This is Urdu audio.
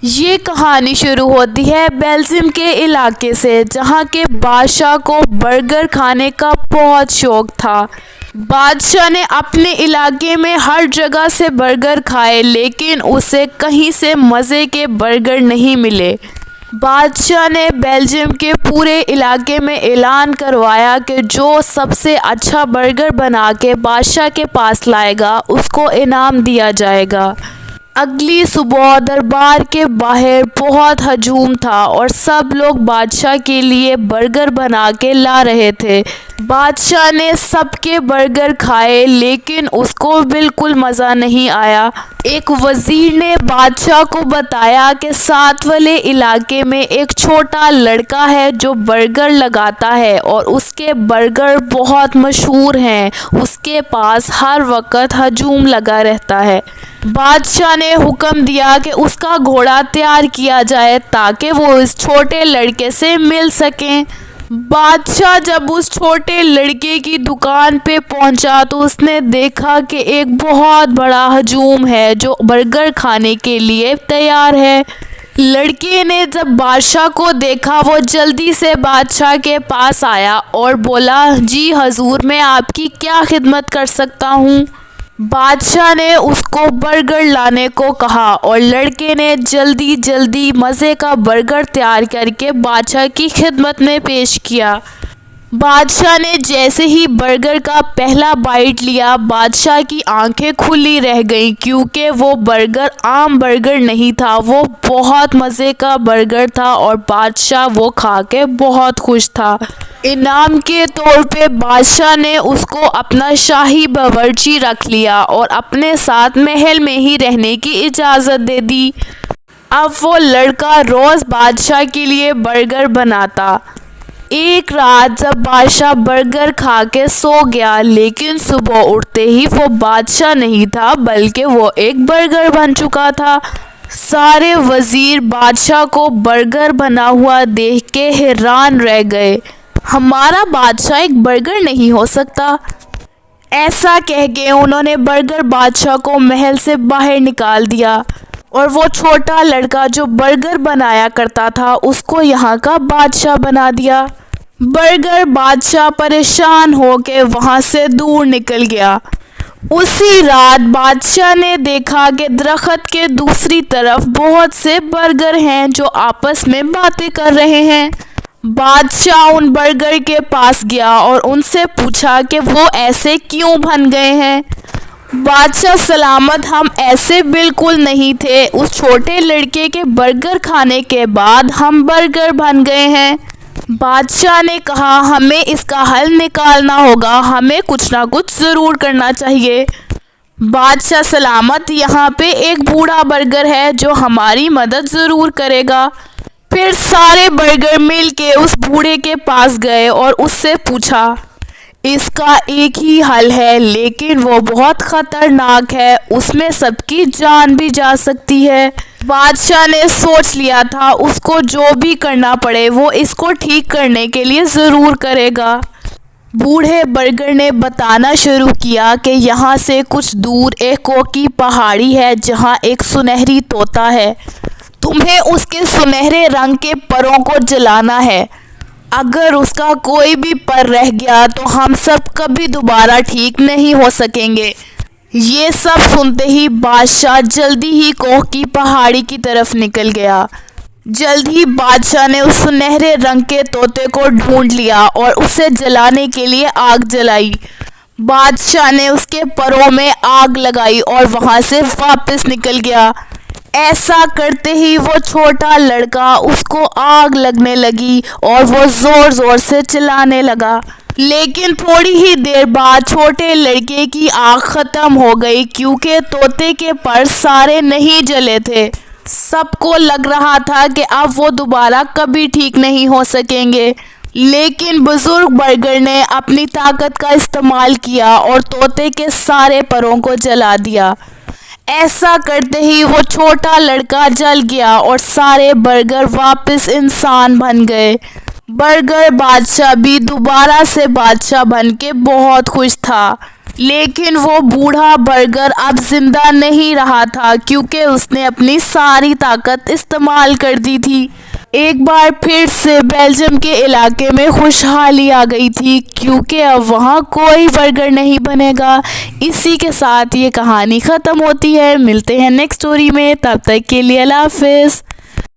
یہ کہانی شروع ہوتی ہے بیلجیم کے علاقے سے، جہاں کے بادشاہ کو برگر کھانے کا بہت شوق تھا۔ بادشاہ نے اپنے علاقے میں ہر جگہ سے برگر کھائے، لیکن اسے کہیں سے مزے کے برگر نہیں ملے۔ بادشاہ نے بیلجیم کے پورے علاقے میں اعلان کروایا کہ جو سب سے اچھا برگر بنا کے بادشاہ کے پاس لائے گا، اس کو انعام دیا جائے گا۔ اگلی صبح دربار کے باہر بہت ہجوم تھا اور سب لوگ بادشاہ کے لیے برگر بنا کے لا رہے تھے۔ بادشاہ نے سب کے برگر کھائے، لیکن اس کو بالکل مزہ نہیں آیا۔ ایک وزیر نے بادشاہ کو بتایا کہ ساتھ والے علاقے میں ایک چھوٹا لڑکا ہے جو برگر لگاتا ہے اور اس کے برگر بہت مشہور ہیں۔ اس کے پاس ہر وقت ہجوم لگا رہتا ہے۔ بادشاہ نے حکم دیا کہ اس کا گھوڑا تیار کیا جائے تاکہ وہ اس چھوٹے لڑکے سے مل سکیں۔ بادشاہ جب اس چھوٹے لڑکے کی دکان پہ پہنچا تو اس نے دیکھا کہ ایک بہت بڑا ہجوم ہے جو برگر کھانے کے لیے تیار ہے۔ لڑکے نے جب بادشاہ کو دیکھا، وہ جلدی سے بادشاہ کے پاس آیا اور بولا، جی حضور، میں آپ کی کیا خدمت کر سکتا ہوں؟ بادشاہ نے اس کو برگر لانے کو کہا اور لڑکے نے جلدی جلدی مزے کا برگر تیار کر کے بادشاہ کی خدمت میں پیش کیا۔ بادشاہ نے جیسے ہی برگر کا پہلا بائٹ لیا، بادشاہ کی آنکھیں کھلی رہ گئیں، کیونکہ وہ برگر عام برگر نہیں تھا، وہ بہت مزے کا برگر تھا اور بادشاہ وہ کھا کے بہت خوش تھا۔ انعام کے طور پہ بادشاہ نے اس کو اپنا شاہی باورچی رکھ لیا اور اپنے ساتھ محل میں ہی رہنے کی اجازت دے دی۔ اب وہ لڑکا روز بادشاہ کے لیے برگر بناتا۔ ایک رات جب بادشاہ برگر کھا کے سو گیا، لیکن صبح اٹھتے ہی وہ بادشاہ نہیں تھا بلکہ وہ ایک برگر بن چکا تھا۔ سارے وزیر بادشاہ کو برگر بنا ہوا دیکھ کے حیران رہ گئے۔ ہمارا بادشاہ ایک برگر نہیں ہو سکتا؟ ایسا کہہ کے انہوں نے برگر بادشاہ کو محل سے باہر نکال دیا اور وہ چھوٹا لڑکا جو برگر بنایا کرتا تھا، اس کو یہاں کا بادشاہ بنا دیا۔ برگر بادشاہ پریشان ہو کے وہاں سے دور نکل گیا۔ اسی رات بادشاہ نے دیکھا کہ درخت کے دوسری طرف بہت سے برگر ہیں جو آپس میں باتیں کر رہے ہیں۔ بادشاہ ان برگر کے پاس گیا اور ان سے پوچھا کہ وہ ایسے کیوں بن گئے ہیں۔ بادشاہ سلامت، ہم ایسے بالکل نہیں تھے، اس چھوٹے لڑکے کے برگر کھانے کے بعد ہم برگر بن گئے ہیں۔ بادشاہ نے کہا، ہمیں اس کا حل نکالنا ہوگا، ہمیں کچھ نہ کچھ ضرور کرنا چاہیے۔ بادشاہ سلامت، یہاں پہ ایک بوڑھا برگر ہے جو ہماری مدد ضرور کرے گا۔ پھر سارے برگر مل کے اس بوڑھے کے پاس گئے اور اس سے پوچھا، اس کا ایک ہی حل ہے، لیکن وہ بہت خطرناک ہے، اس میں سب کی جان بھی جا سکتی ہے۔ بادشاہ نے سوچ لیا تھا اس کو جو بھی کرنا پڑے وہ اس کو ٹھیک کرنے کے لیے ضرور کرے گا۔ بوڑھے برگر نے بتانا شروع کیا کہ یہاں سے کچھ دور ایک کوکی پہاڑی ہے جہاں ایک سنہری طوطا ہے۔ تمہیں اس کے سنہرے رنگ کے پروں کو جلانا ہے۔ اگر اس کا کوئی بھی پر رہ گیا تو ہم سب کبھی دوبارہ ٹھیک نہیں ہو سکیں گے۔ یہ سب سنتے ہی بادشاہ جلدی ہی کوہ کی پہاڑی کی طرف نکل گیا۔ جلد ہی بادشاہ نے اس سنہرے رنگ کے طوطے کو ڈھونڈ لیا اور اسے جلانے کے لیے آگ جلائی۔ بادشاہ نے اس کے پروں میں آگ لگائی اور وہاں سے واپس نکل گیا۔ ایسا کرتے ہی وہ چھوٹا لڑکا، اس کو آگ لگنے لگی اور وہ زور زور سے چلانے لگا، لیکن تھوڑی ہی دیر بعد چھوٹے لڑکے کی آگ ختم ہو گئی کیونکہ طوطے کے پر سارے نہیں جلے تھے۔ سب کو لگ رہا تھا کہ اب وہ دوبارہ کبھی ٹھیک نہیں ہو سکیں گے، لیکن بزرگ برگر نے اپنی طاقت کا استعمال کیا اور طوطے کے سارے پروں کو جلا دیا۔ ایسا کرتے ہی وہ چھوٹا لڑکا جل گیا اور سارے برگر واپس انسان بن گئے۔ برگر بادشاہ بھی دوبارہ سے بادشاہ بن کے بہت خوش تھا، لیکن وہ بوڑھا برگر اب زندہ نہیں رہا تھا کیونکہ اس نے اپنی ساری طاقت استعمال کر دی تھی۔ ایک بار پھر سے بیلجیم کے علاقے میں خوشحالی آ گئی تھی کیونکہ اب وہاں کوئی برگر نہیں بنے گا۔ اسی کے ساتھ یہ کہانی ختم ہوتی ہے۔ ملتے ہیں نیکسٹ سٹوری میں، تب تک کے لیے اللہ حافظ۔